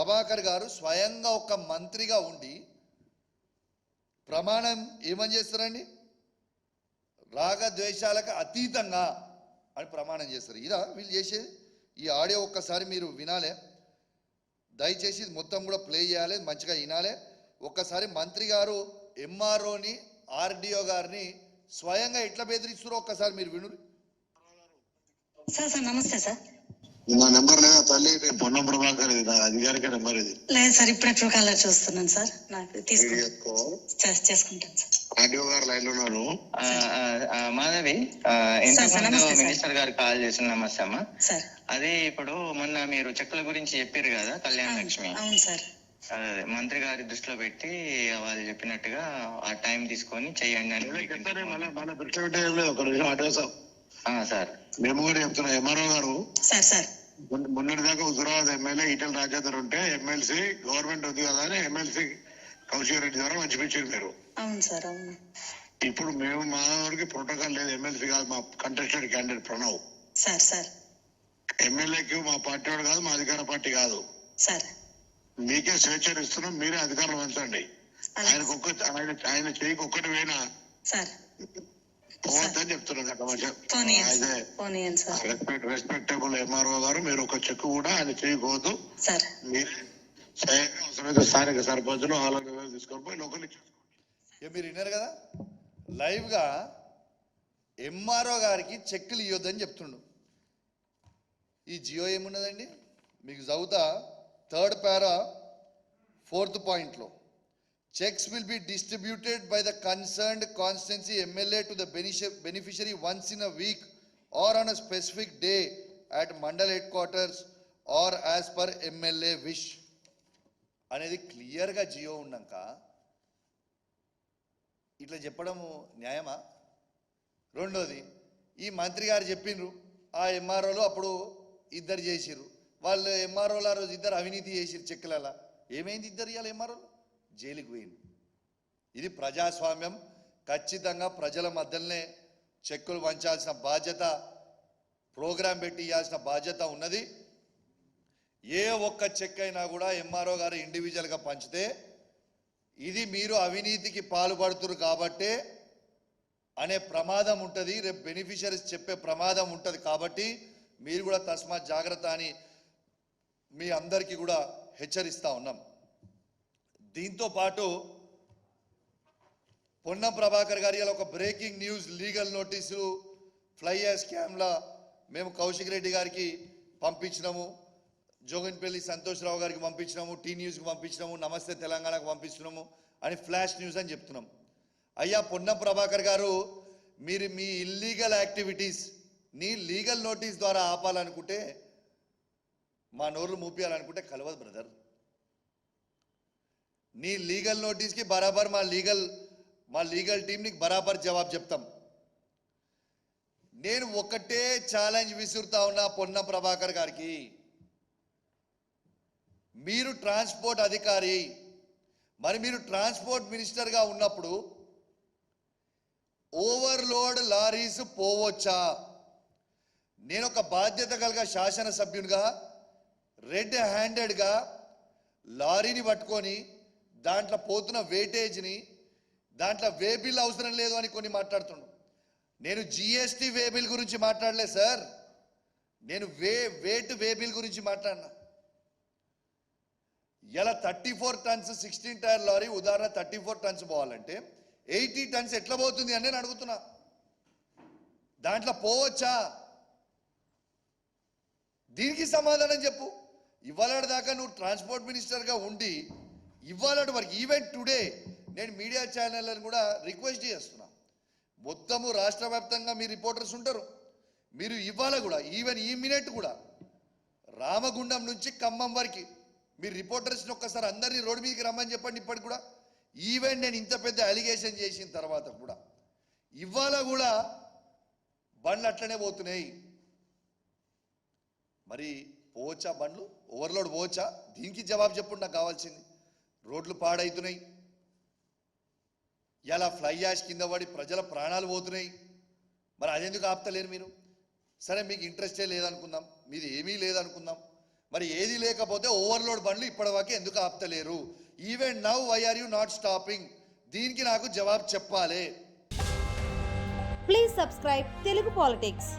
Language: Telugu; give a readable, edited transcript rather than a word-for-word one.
ప్రభాకర్ గారు స్వయంగా ఒక మంత్రిగా ఉండి ప్రమాణం ఏమని చేస్తారండి? రాగద్వేషాలకు అతీతంగా అని ప్రమాణం చేస్తారు. ఇదా వీళ్ళు చేసేది? ఈ ఆడియో ఒక్కసారి మీరు వినాలే, దయచేసి మొత్తం కూడా ప్లే చేయాలి, మంచిగా వినాలే. ఒక్కసారి మంత్రి గారు ఎంఆర్ఓని ఆర్డిఓ గారిని స్వయంగా ఎట్లా బెదిరిస్తారో ఒక్కసారి మీరు విను. సార్ సార్ నమస్తే సార్. నా నెంబర్ లేదా తల్లి? పొన్నం ప్రభాకర్ ఇది, నా అధికారిక నెంబర్ ఇది. లేదు సార్, ఇప్పుడే ట్రూ కాలర్ చూస్తున్నాను సార్. నాకు చేసుకుంటాను సార్. ఆర్డిఓ గారు లైన్ లో ఉన్నారు. మాధవి, మినిస్టర్ గారు కాల్ చేసిన నమస్తే అమ్మా. అదే ఇప్పుడు మొన్న మీరు చెక్కుల గురించి చెప్పారు కదా, కళ్యాణ లక్ష్మి. అవును సార్. అదే మంత్రి గారి దృష్టిలో పెట్టి వాళ్ళు చెప్పినట్టుగా ఆ టైం తీసుకొని చెయ్యండి అని దృష్టిలో పెట్టే ఏం లేదు. ఒక నిమిషం ఆర్డిఓ సార్, మేము కూడా చెప్తున్నాం. ఎంఆర్ఓ గారు మొన్నటి దాకా హుజురాబాద్ ఎమ్మెల్యే ఈటెల రాజేందర్ ఉంటే ఎమ్మెల్సీ గవర్నమెంట్ ఉంది కదా అని ఎమ్మెల్సీ కౌశిక్ రెడ్డి ద్వారా పంచిపించారు మీరు. అవును సార్, అవును. ఇప్పుడు మేము మా వరకు ప్రోటోకాల్ లేదు. ఎమ్మెల్సీ కాదు, మా కంటెస్టెడ్ క్యాండిడేట్ ప్రణవ్ సార్. ఎమ్మెల్యేకి మా పార్టీ వాడు కాదు, మా అధికార పార్టీ కాదు సార్. మీకే స్వేచ్ఛ ఇస్తున్నాం, మీరే అధికారులు పంచండి. ఆయన చేయికి ఒక్కటి పోయినా పోవద్దని చెప్తున్నారు. రెస్పెక్టబుల్ ఎంఆర్ఓ గారు, మీరు ఒక చెక్ కూడా ఆయన చేయకూడదు. మీరే స్వయంగా అవసరమైతే స్థానిక సర్పంచులు ఆలోచన తీసుకొని పోయి లోకల్ ఇచ్చేసుకోండి. మీరు విన్నారు కదా, లైవ్ గా ఎంఆర్ఓ గారికి చెక్కులు ఇవ్వద్దని చెప్తుండు. ఈ జియో ఏమున్నదండి మీకు చదువుతా, 3rd పారా 4th పాయింట్ లో, checks will be distributed by the concerned constituency MLA to the beneficiary once in a week or on a specific day at mandal headquarters or as per MLA wish అనేది క్లియర్ గా జియో ఉన్నాక ఇట్లా చెప్పడము న్యాయమా? రెండోది, ఈ మంత్రి గారు చెప్పిండ్రు ఆ ఎంఆర్ఓలు అప్పుడు ఇద్దరు చేసిర్రు, వాళ్ళు ఎంఆర్ఓలు ఆ రోజు ఇద్దరు అవినీతి చేసిర్రు చెక్కులలో. ఏమైంది? ఇద్దరు ఇవాళ ఎంఆర్ఓలు జైలుకి పోయింది. ఇది ప్రజాస్వామ్యం. ఖచ్చితంగా ప్రజల మధ్యలోనే చెక్కులు వంచాల్సిన బాధ్యత, ప్రోగ్రాం పెట్టి ఇవ్వాల్సిన బాధ్యత ఉన్నది. ఏ ఒక్క చెక్ అయినా కూడా ఎంఆర్ఓ గారు ఇండివిజువల్గా పంచితే ఇది మీరు అవినీతికి పాల్పడుతున్నారు కాబట్టే అనే ప్రమాదం ఉంటుంది, రేపు బెనిఫిషరీస్ చెప్పే ప్రమాదం ఉంటుంది. కాబట్టి మీరు కూడా తస్మాత్ జాగ్రత్త అని మీ అందరికీ కూడా హెచ్చరిస్తూ ఉన్నాం. దీంతో పాటు పొన్నం ప్రభాకర్ గారి ఒక breaking news, legal notice fly ash స్కామ్లా మేము కౌశిక్ రెడ్డి గారికి పంపించినాము, జోగిన్పల్లి సంతోష్రావు గారికి పంపించినాము, టీ న్యూస్కి పంపించినాము, నమస్తే తెలంగాణకు పంపించినాము అని ఫ్లాష్ న్యూస్ అని చెప్తున్నాం. అయ్యా పొన్నం ప్రభాకర్ గారు, మీరు మీ ఇల్లీగల్ యాక్టివిటీస్ని లీగల్ నోటీస్ ద్వారా ఆపాలనుకుంటే, మా నోర్లు మూపియాలనుకుంటే కలవదు బ్రదర్. నీ లీగల్ నోటీస్కి బరాబర్ మా లీగల్ టీం నీకు బరాబర్ జవాబు చెప్తాం. నేను ఒకటే ఛాలెంజ్ విసురుతా ఉన్నా పొన్నం ప్రభాకర్ గారికి, మీరు ట్రాన్స్పోర్ట్ అధికారి, మరి మీరు ట్రాన్స్పోర్ట్ మినిస్టర్గా ఉన్నప్పుడు ఓవర్లోడ్ లారీస్ పోవచ్చా? నేను ఒక బాధ్యత కలిగిన శాసనసభ్యునిగా రెడ్ హ్యాండెడ్గా లారీని పట్టుకొని దాంట్లో పోతున్న వేటేజ్ని, దాంట్లో వే బిల్ అవసరం లేదు అని కొన్ని మాట్లాడుతున్నాను. నేను జిఎస్టీ వే బిల్ గురించి మాట్లాడలేదు సార్, నేను వేట్ వే బిల్ గురించి మాట్లాడినా. ఇలా 34 టన్స్ 16 టైర్ లారీ ఉదాహరణ 34 టన్స్ పోవాలంటే 80 టన్స్ ఎట్లా పోతుంది అని నేను అడుగుతున్నా. దాంట్లో పోవచ్చా? దీనికి సమాధానం చెప్పు. ఇవాళ దాకా నువ్వు ట్రాన్స్పోర్ట్ మినిస్టర్గా ఉండి ఇవాళ వరకు, ఈవెన్ టుడే నేను మీడియా ఛానళ్ళని కూడా రిక్వెస్ట్ చేస్తున్నా, మొత్తము రాష్ట్ర వ్యాప్తంగా మీ రిపోర్టర్స్ ఉంటారు, మీరు ఇవాళ కూడా ఈవెన్ ఈ మినిట్ కూడా రామగుండం నుంచి ఖమ్మం వరకు మీరు రిపోర్టర్స్ని ఒక్కసారి అందరినీ రోడ్డు మీదకి రమ్మని చెప్పండి. ఇప్పటికి కూడా ఈవెన్ నేను ఇంత పెద్ద అలిగేషన్ చేసిన తర్వాత కూడా ఇవాళ కూడా బండ్లు అట్లనే పోతున్నాయి. మరి పోవచ్చా బండ్లు? ఓవర్లోడ్ పోవచ్చా? దీనికి జవాబు చెప్పండి నాకు కావాల్సింది. రోడ్లు పాడవుతున్నాయి, ఇలా ఫ్లై యాష్ కింద పడి ప్రజల ప్రాణాలు పోతున్నాయి. మరి అదెందుకు ఆపుతలేరు మీరు? సరే మీకు ఇంట్రెస్టే లేదనుకుందాం, మీది ఏమీ లేదనుకుందాం, మరి ఏది లేకపోతే ఓవర్లోడ్ బండ్లు ఇప్పటివరకు ఎందుకు ఆపుతలేరు? Even now why are you not stopping? దీనికి నాకు జవాబు చెప్పాలి. Please subscribe Telugu politics.